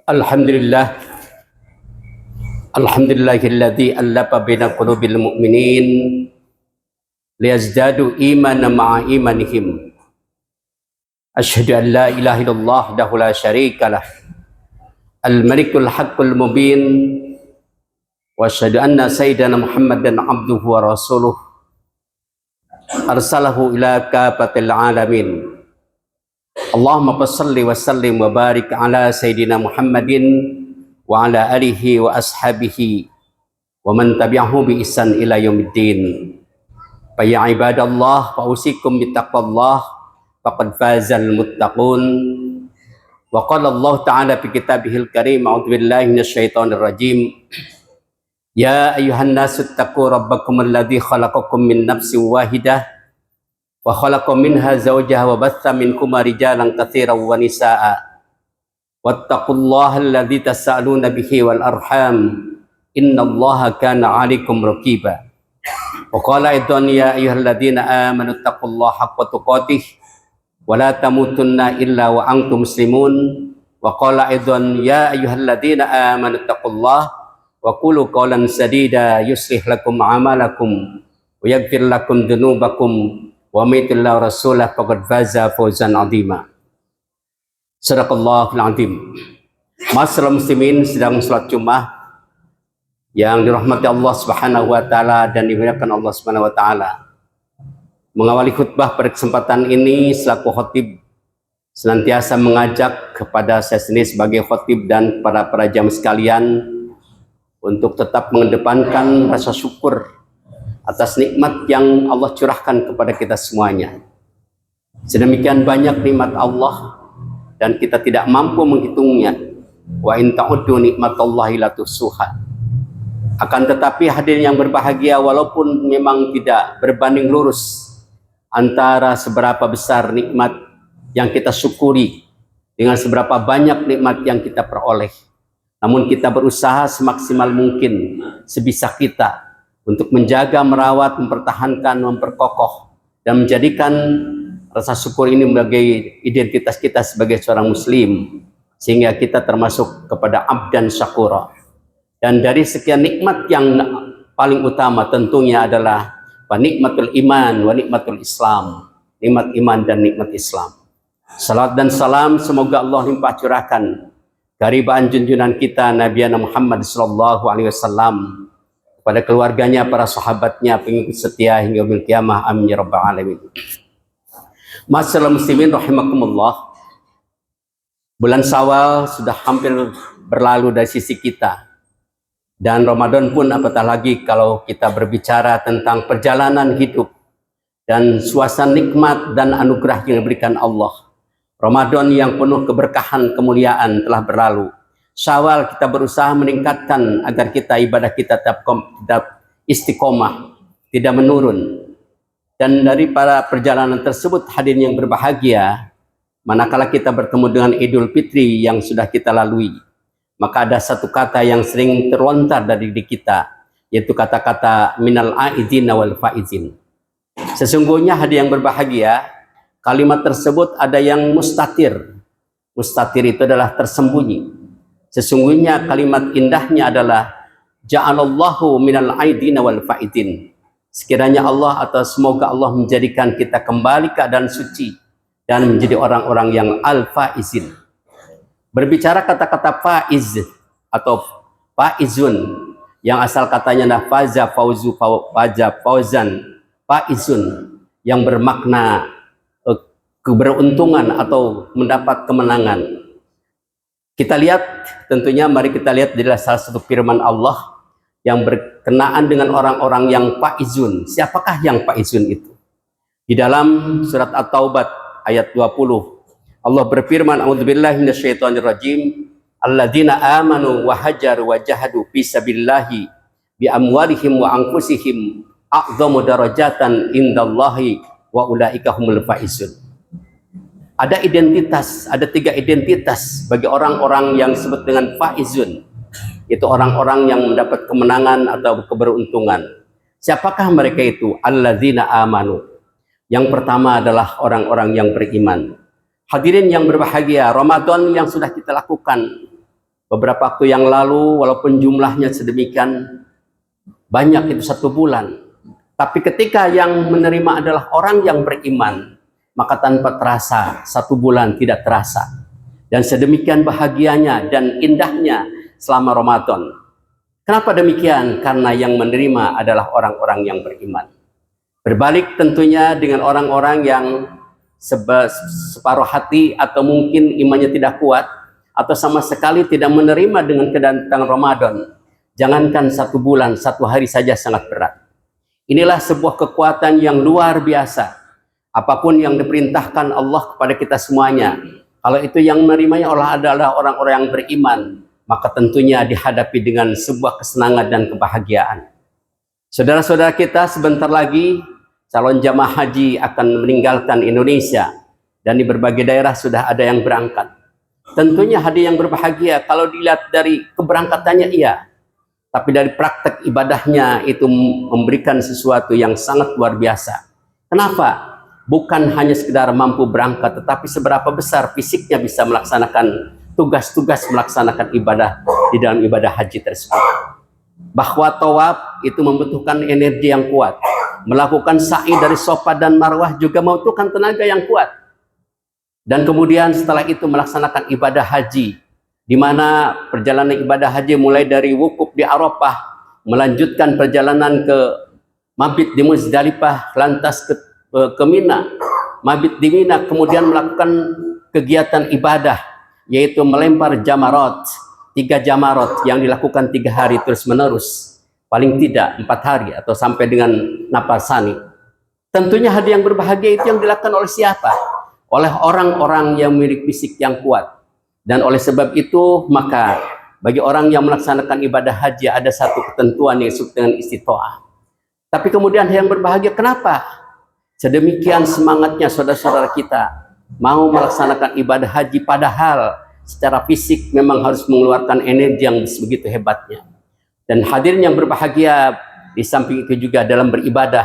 Alhamdulillah, alhamdulillahilladzi allafa baina qulubil mu'minin liyazdadu imanan ma'a imanihim. Asyhadu an la ilaha illallah wahdahu la syarikalah, al-malikul haqqul mubin, wa asyhadu anna sayyidana Muhammadan abduhu wa rasuluh arsalahu ila kafatil alamin. Allahumma salli wa sallim wa barik ala sayyidina Muhammadin wa ala alihi wa ashabihi wa man tabi'ahu bi ihsan ila yaumiddin. Fa ya ibadallah fa usikum bi taqwallah faqad fazal muttaqun. Wa qala Allah ta'ala fi kitabihil karim, a'udzu billahi minasyaitonir rajim. Ya ayyuhan nasu taqu rabbakum alladzi khalaqakum min nafsin wahidah wa khalaqa minha zawjaha wa batha minkuma rijalan katsiran wa nisaa wattaqullaha alladzi tasaaluna bihi wal arham innallaha kana 'alaikum raqiba. Wa qala aidan ya ayyuhalladzina amanu taqullaha haqqa tuqatih wa la tamutunna illa wa antum muslimun. Wa qala aidan ya ayyuhalladzina amanu taqullaha wa qulu qawlan sadida yuslih lakum a'malakum wa yaghfir lakum dhunubakum wa mitillah rasulah faqad faza fawzan azima. Sadaqallahul azim. Masyaallah muslimin sedang salat Jumat yang dirahmati Allah Subhanahu wa taala dan dimuliakan Allah Subhanahu wa taala. Mengawali khutbah pada kesempatan ini selaku khatib senantiasa mengajak kepada saya sendiri sebagai khatib dan para jamaah sekalian untuk tetap mengedepankan rasa syukur atas nikmat yang Allah curahkan kepada kita semuanya. Sedemikian banyak nikmat Allah dan kita tidak mampu menghitungnya. Wa in ta'uddu nikmatallahi la tuhsuha. Akan tetapi hadirin yang berbahagia, walaupun memang tidak berbanding lurus antara seberapa besar nikmat yang kita syukuri dengan seberapa banyak nikmat yang kita peroleh, namun kita berusaha semaksimal mungkin sebisa kita untuk menjaga, merawat, mempertahankan, memperkokoh, dan menjadikan rasa syukur ini sebagai identitas kita sebagai seorang muslim, sehingga kita termasuk kepada abdan syakura. Dan dari sekian nikmat yang paling utama tentunya adalah nikmatul iman wa nikmatul islam, nikmat iman dan nikmat Islam. Salat dan salam semoga Allah limpah curahkan garibaan junjungan kita Nabi Muhammad sallallahu alaihi wasallam, pada keluarganya, para sahabatnya, pengikut setia hingga yaumil qiyamah. Amin ya rabbal alamin. Masyaallah muslimin rahimakumullah. Bulan Syawal sudah hampir berlalu dari sisi kita. Dan Ramadan pun apatah lagi kalau kita berbicara tentang perjalanan hidup dan suasana nikmat dan anugerah yang diberikan Allah. Ramadan yang penuh keberkahan, kemuliaan telah berlalu. Syawal kita berusaha meningkatkan agar ibadah kita tetap istiqomah, tidak menurun. Dan dari para perjalanan tersebut hadirin yang berbahagia, manakala kita bertemu dengan Idul Fitri yang sudah kita lalui, maka ada satu kata yang sering terlontar dari diri kita, yaitu kata-kata minal aizin wal faizin. Sesungguhnya hadirin yang berbahagia, kalimat tersebut ada yang mustatir. Mustatir itu adalah tersembunyi. Sesungguhnya kalimat indahnya adalah ja'alallahu minal aidina wal faidin. Sekiranya Allah atau semoga Allah menjadikan kita kembali keadaan suci dan menjadi orang-orang yang al-faizin. Berbicara kata-kata faiz atau faizun yang asal katanya adalah faza fauzu faza fauzan faizun, yang bermakna keberuntungan atau mendapat kemenangan. Kita lihat, tentunya mari kita lihat adalah salah satu firman Allah yang berkenaan dengan orang-orang yang faizun. Siapakah yang faizun itu? Di dalam surat At-Taubah ayat 20, Allah berfirman, a'udzubillahi minasyaitonirrajim, alladzina amanu wa hajaru wa jahadu fi sabilillahi bi amwalihim wa anfusihim a'dhamu darajatan indallahi wa ulaika humul faizun. Ada identitas, ada 3 identitas bagi orang-orang yang disebut dengan faizun, yaitu orang-orang yang mendapat kemenangan atau keberuntungan. Siapakah mereka itu? Alladzina amanu. Yang pertama adalah orang-orang yang beriman. Hadirin yang berbahagia, Ramadan yang sudah kita lakukan beberapa waktu yang lalu, walaupun jumlahnya sedemikian banyak, itu 1 bulan. Tapi ketika yang menerima adalah orang yang beriman, maka tanpa terasa 1 bulan tidak terasa. Dan sedemikian bahagianya dan indahnya selama Ramadan. Kenapa demikian? Karena yang menerima adalah orang-orang yang beriman. Berbalik tentunya dengan orang-orang yang separuh hati atau mungkin imannya tidak kuat, atau sama sekali tidak menerima dengan kedatangan Ramadan. Jangankan 1 bulan, 1 hari saja sangat berat. Inilah sebuah kekuatan yang luar biasa. Apapun yang diperintahkan Allah kepada kita semuanya, kalau itu yang menerimanya adalah orang-orang yang beriman, maka tentunya dihadapi dengan sebuah kesenangan dan kebahagiaan. Saudara-saudara kita, sebentar lagi calon jamaah haji akan meninggalkan Indonesia, dan di berbagai daerah sudah ada yang berangkat. Tentunya hadir yang berbahagia kalau dilihat dari keberangkatannya, iya. Tapi dari praktek ibadahnya itu memberikan sesuatu yang sangat luar biasa. Kenapa? Bukan hanya sekedar mampu berangkat, tetapi seberapa besar fisiknya bisa melaksanakan tugas-tugas melaksanakan ibadah di dalam ibadah haji tersebut. Bahwa tawaf itu membutuhkan energi yang kuat. Melakukan sa'i dari Safa dan Marwah juga membutuhkan tenaga yang kuat. Dan kemudian setelah itu melaksanakan ibadah haji, di mana perjalanan ibadah haji mulai dari wukuf di Arafah, melanjutkan perjalanan ke mabit di Muzdalifah, lantas ke Mina, mabit di Mina, kemudian melakukan kegiatan ibadah, yaitu melempar jamarat, 3 jamarat yang dilakukan 3 hari terus menerus, paling tidak 4 hari atau sampai dengan napasani. Tentunya hadir yang berbahagia itu yang dilakukan oleh siapa? Oleh orang-orang yang memiliki fisik yang kuat. Dan oleh sebab itu, maka bagi orang yang melaksanakan ibadah haji ada satu ketentuan yang disebut dengan istitoah. Tapi kemudian yang berbahagia, kenapa? Sedemikian semangatnya saudara-saudara kita mau melaksanakan ibadah haji, padahal secara fisik memang harus mengeluarkan energi yang begitu hebatnya. Dan hadirin yang berbahagia, di samping itu juga dalam beribadah,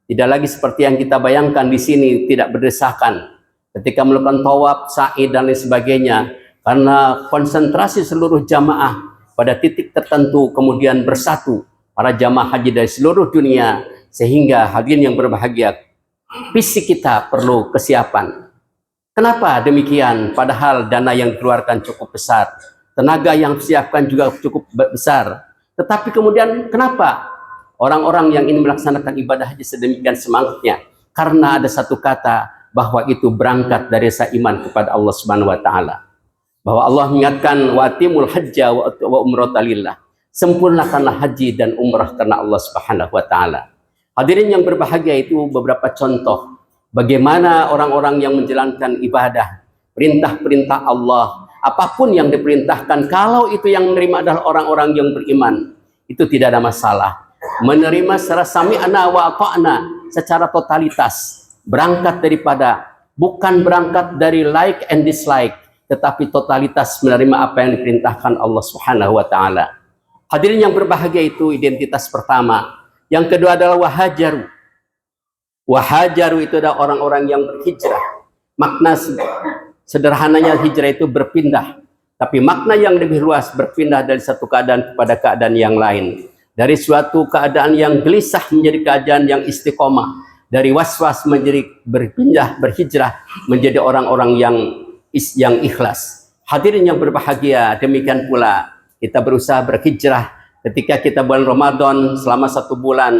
tidak lagi seperti yang kita bayangkan di sini, tidak berdesakan. Ketika melakukan tawaf, sa'i dan lain sebagainya, karena konsentrasi seluruh jamaah pada titik tertentu kemudian bersatu, para jamaah haji dari seluruh dunia, sehingga hadirin yang berbahagia, fisik kita perlu kesiapan. Kenapa demikian? Padahal dana yang dikeluarkan cukup besar, tenaga yang disiapkan juga cukup besar. Tetapi kemudian kenapa orang-orang yang ingin melaksanakan ibadah haji sedemikian semangatnya? Karena ada satu kata, bahwa itu berangkat dari rasa iman kepada Allah Subhanahu wa taala. Bahwa Allah mengingatkan watimul hajja wa umrata lillah. Sempurnakanlah haji dan umrah karena Allah Subhanahu wa taala. Hadirin yang berbahagia, itu beberapa contoh bagaimana orang-orang yang menjalankan ibadah, perintah-perintah Allah, apapun yang diperintahkan, kalau itu yang menerima adalah orang-orang yang beriman, itu tidak ada masalah. Menerima secara sami'na wa ata'na, secara totalitas. Berangkat daripada, bukan berangkat dari like and dislike, tetapi totalitas menerima apa yang diperintahkan Allah Subhanahu wa taala. Hadirin yang berbahagia, itu identitas pertama. Yang kedua adalah wahajaru. Wahajaru itu adalah orang-orang yang berhijrah. Makna sederhananya hijrah itu berpindah, tapi makna yang lebih luas berpindah dari satu keadaan kepada keadaan yang lain. Dari suatu keadaan yang gelisah menjadi keadaan yang istiqomah. Dari was-was menjadi berhijrah menjadi orang-orang yang ikhlas. Hadirin yang berbahagia, demikian pula kita berusaha berhijrah ketika kita bulan Ramadan, selama 1 bulan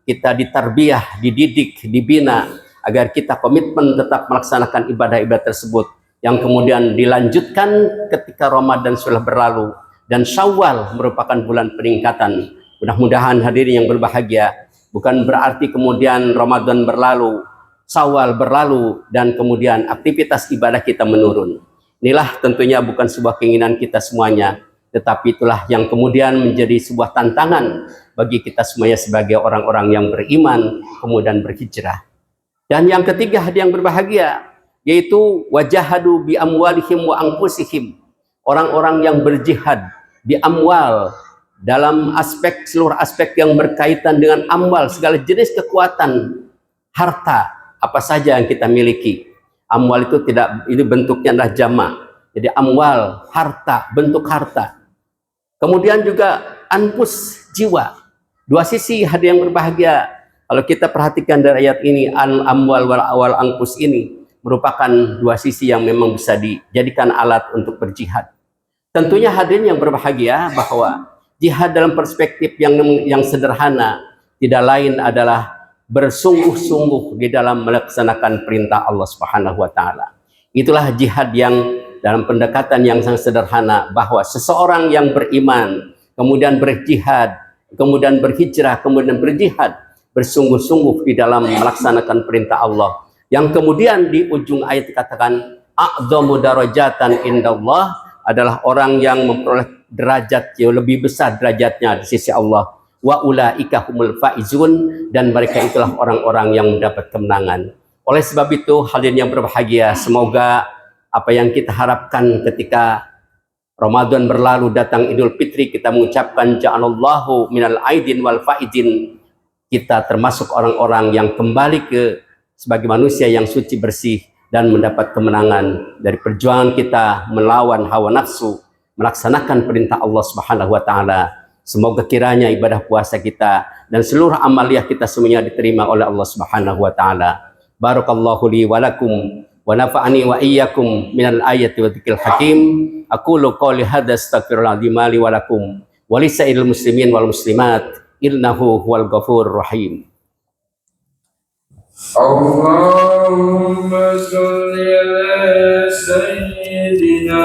kita ditarbiyah, dididik, dibina agar kita komitmen tetap melaksanakan ibadah-ibadah tersebut, yang kemudian dilanjutkan ketika Ramadan sudah berlalu dan Syawal merupakan bulan peningkatan. Mudah-mudahan hadirin yang berbahagia, bukan berarti kemudian Ramadan berlalu, Syawal berlalu, dan kemudian aktivitas ibadah kita menurun. Inilah tentunya bukan sebuah keinginan kita semuanya, tetapi itulah yang kemudian menjadi sebuah tantangan bagi kita semuanya sebagai orang-orang yang beriman, kemudian berhijrah. Dan yang ketiga yang berbahagia, yaitu wajahadu bi amwalihim wa anfusihim. Orang-orang yang berjihad di amwal, dalam seluruh aspek yang berkaitan dengan amwal, segala jenis kekuatan harta apa saja yang kita miliki. Amwal itu bentuknya adalah jamak. Jadi amwal, harta, bentuk harta. Kemudian juga anfus, jiwa. Dua sisi hadir yang berbahagia. Kalau kita perhatikan dari ayat ini, al-amwal wal awal anfus ini merupakan dua sisi yang memang bisa dijadikan alat untuk berjihad. Tentunya hadirin yang berbahagia bahwa jihad dalam perspektif yang sederhana tidak lain adalah bersungguh-sungguh di dalam melaksanakan perintah Allah Subhanahu wa taala. Itulah jihad yang dalam pendekatan yang sangat sederhana, bahwa seseorang yang beriman kemudian berjihad, kemudian berhijrah, kemudian berjihad, bersungguh-sungguh di dalam melaksanakan perintah Allah, yang kemudian di ujung ayat dikatakan a'dhamu darajatan indallah, adalah orang yang memperoleh derajat yang lebih besar derajatnya di sisi Allah. Wa ulaika humul faizun, dan mereka itulah orang-orang yang mendapat kemenangan. Oleh sebab itu hadirin yang berbahagia, semoga apa yang kita harapkan ketika Ramadan berlalu, datang Idul Fitri, kita mengucapkan ja'alallahu minal aidin wal faizin, kita termasuk orang-orang yang kembali ke sebagai manusia yang suci bersih dan mendapat kemenangan dari perjuangan kita melawan hawa nafsu, melaksanakan perintah Allah Subhanahu wa taala. Semoga kiranya ibadah puasa kita dan seluruh amaliyah kita semuanya diterima oleh Allah Subhanahu wa taala. Barakallahu li wa lakum wa nafa'ani wa iyyakum minal ayati wa dzikril hakim. Aqulu qouli hadza astaghfirullah li wa lakum wa lisairil muslimin wal muslimat innahu huwal ghafurur rahim. Allahumma sholli ala sayyidina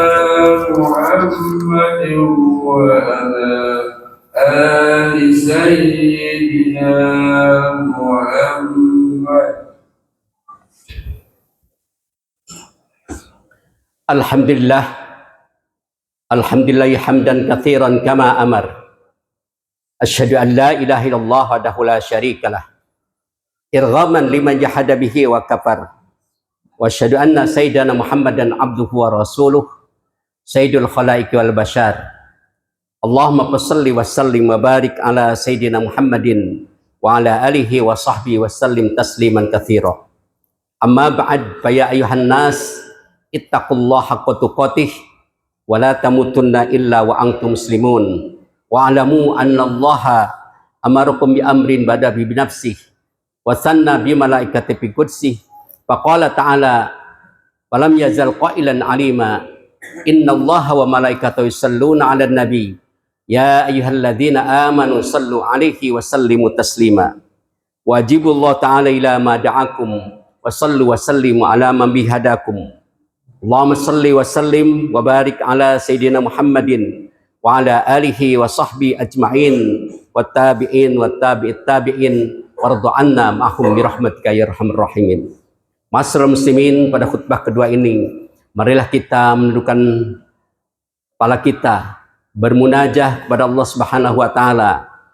Muhammadin wa ala ali sayyidina Muhammad. Alhamdulillah, alhamdulillahi hamdan katsiran kama amar. Asyhadu an la ilaha illallah wahdahu la syarikalah, irghaman liman jahada bihi wa kafar. Wa asyhadu anna sayyidana Muhammadan abduhu wa rasuluh, sayyidul khalaiqi wal bashar. Allahumma shalli wa sallim wa barik ala sayyidina Muhammadin wa ala alihi wa sahbihi wa sallim tasliman katsira. Amma ba'd, fa ya ayuhan nas ittaqullaha haqqa tuqatih wa la tamutunna illa wa antum muslimun. Wa alamu anna Allaha amarakum bi amrin bada bi nafsihi wa sanna bi malaikati bi qudsih. Faqala ta'ala falam yazal qailan alima innallaha wa malaikatahu yusalluna 'alan nabi ya ayyuhalladzina amanu sallu 'alaihi wa sallimu taslima. Wajibullah ta'ala ila ma da'akum wa sallu wa sallimu ala man bihadakum. Allahumma salli wa sallim wa barik ala sayyidina Muhammadin wa ala alihi wa sahbihi ajma'in wa tabi'in wa tabi'it tabi'in warḍa 'anna ma'hum bi rahmatika ya arhamar rahimin. Ma'asyiral muslimin, pada khutbah kedua ini marilah kita menundukkan kepala kita, bermunajah kepada Allah Subhanahu wa taala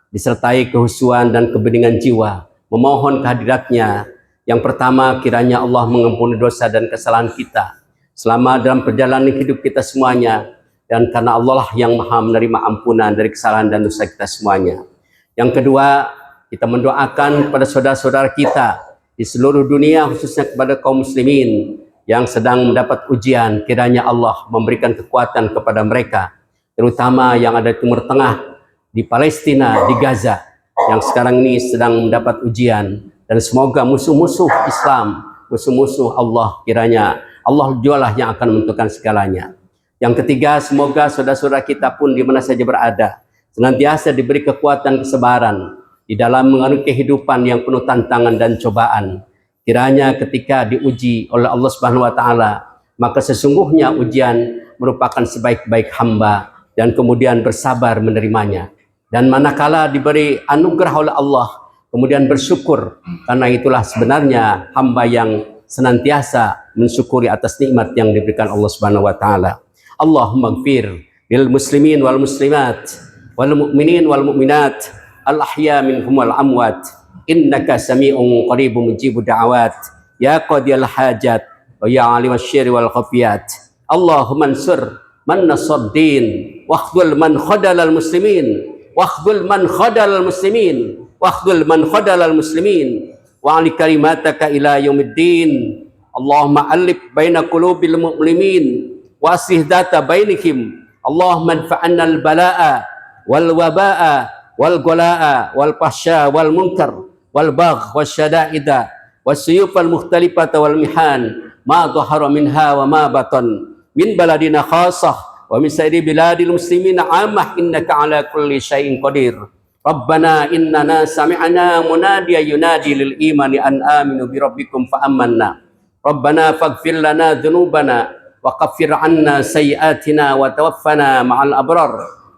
disertai kehusuan dan kebeningan jiwa, memohon kehadiratnya. Yang pertama, kiranya Allah mengampuni dosa dan kesalahan kita selama dalam perjalanan hidup kita semuanya, dan karena Allah lah yang maha menerima ampunan dari kesalahan dan dosa kita semuanya. Yang kedua, kita mendoakan kepada saudara-saudara kita di seluruh dunia, khususnya kepada kaum muslimin yang sedang mendapat ujian. Kiranya Allah memberikan kekuatan kepada mereka, terutama yang ada di Timur Tengah, di Palestina, di Gaza, yang sekarang ini sedang mendapat ujian. Dan semoga musuh-musuh Islam, musuh-musuh Allah, kiranya Allah jualah yang akan menentukan segalanya. Yang ketiga, semoga saudara-saudara kita pun di mana saja berada senantiasa diberi kekuatan kesabaran di dalam mengalami kehidupan yang penuh tantangan dan cobaan. Kiranya ketika diuji oleh Allah Subhanahu wa taala, maka sesungguhnya ujian merupakan sebaik-baik hamba dan kemudian bersabar menerimanya. Dan manakala diberi anugerah oleh Allah, kemudian bersyukur, karena itulah sebenarnya hamba yang senantiasa mensyukuri atas nikmat yang diberikan Allah Subhanahu wa taala. Allahumma ighfir lil muslimin wal muslimat wal mu'minin wal mu'minat al ahya minhum wal amwat innaka sami'un qaribun mujibud da'awat ya qadiyal hajat wa ya alimash syirri wal khafiyat. Allahumma ansur man nasaddin wakhdhul man khadalal muslimin wakhdhul man khadalal muslimin wakhdhul man khadalal muslimin wa ali kalimataka ila yaumiddin. Allahumma alif baina qulubil mu'minin wa aslih dhata bainihim. Allahumma adfa'anna al-bala'a wal waba'a wal gola'a wal fahsya wal munkar wal bagh wasyada'ida wasyuyuf al mukhtalifata wal mihan ma dhahara minha wa ma batan min baladina khasah wa min sairi biladil muslimina amah innaka ala kulli syai'in qadir. Rabbana innana sami'na munadiya yunadi lil imani an aminu bi rabbikum fa amanna. Rabbana faghfir lana dhunubana wa kaffir anna sayyiatina wa tawaffana ma'al abrar.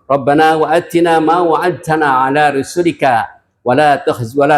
Rabbana wa atina ma wa'adtana ala rusulika wa la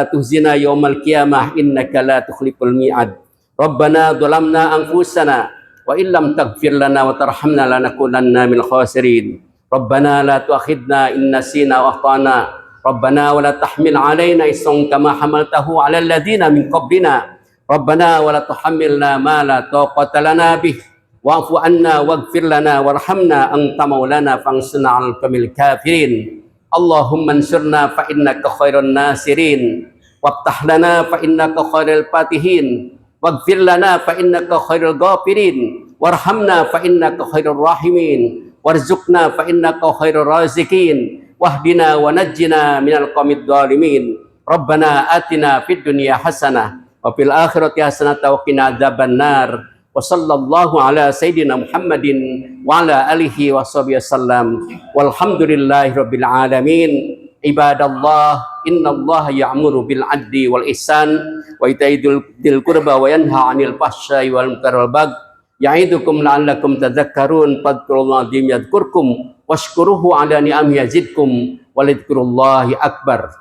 tuhzina yawmal qiyamah innaka la tukhliful mi'ad. Rabbana dhalamna anfusana wa illam taghfir lana wa tarhamna lanakunanna minal khasirin. Rabbana la tu'akhidna in nasina wa akhtana. Rabbana wa la tahmil alaina isran kama hamaltahu ala alladhina min qablina. Rabbana wa la tuhammilna ma la taqata lana bih. Wa'fu anna waghfir lana warhamna anta maulana fansurna 'alal qawmil kafirin. Allahumma ansurna fa innaka khairun nasirin. Waftah lana fa innaka khairul fatihin. Waghfir lana fa innaka khairul ghafirin. Warhamna fa innaka khairur rahimin. Warzuqna fa innaka khairur raziqin. Wahdina wa najjina minal qawmid dhalimin. Rabbana atina fid dunya hasanah wa fil akhirati hasanah wa qina adzabannar. Wa sallallahu ala sayyidina Muhammadin wa ala alihi wa sahbihi wasallam. Walhamdulillahi rabbil alamin. Ibadallah, innallaha ya'muru bil adli wal ihsan wa ita'i dzil qurba wa yanha 'anil fahsya'i wal munkari wal baghi ya'idukum la'allakum tadhakkarun. Fadhkurullaha yadhkurkum washkuruhu 'ala ni'amihi yazidkum wa lidhkurullahi akbar.